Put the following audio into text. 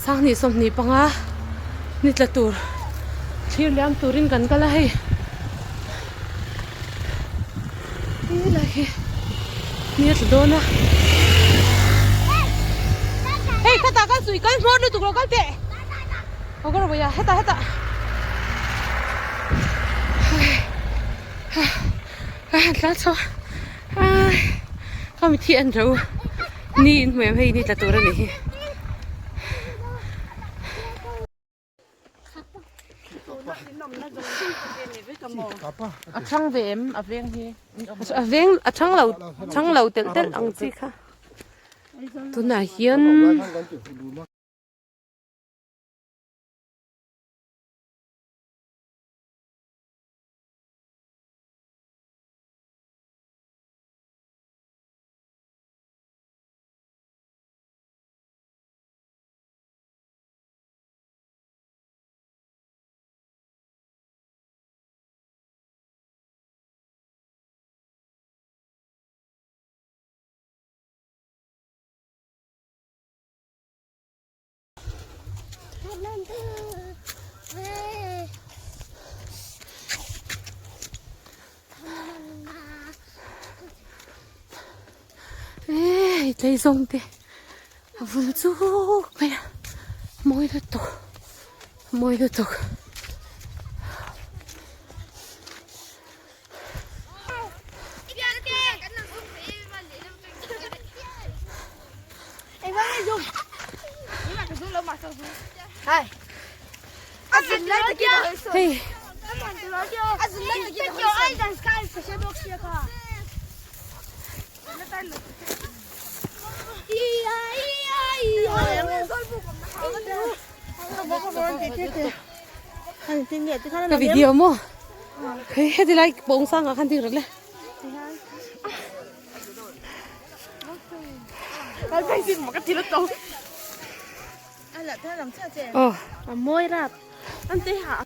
sang ni som ni panga ni tla tur thir liam turin kan kala hei la hi ni tla dona hey kata kan sui kan mor lu tu ko kal te ogor boya heta heta tla so không thiện đâu ni mẹ hay ni tla tur ni à trăng về em à veng hi à veng à trăng lầu tel tel ang chi kha tu na hiền ê thấy rong thế vừa chú mày môi được tục Hey. Azın nerede gidiyorsun? hey Azın nerede gidiyorsun? Aydan sky fişe bakıyor ka. Iya. cái video mo hey hết like bông sang ở khăn tiền rồi đấy Cái phải xin một cái gì đó đâu. Anh là thế làm sao chị? ờ Môi ra. Anh tí hạ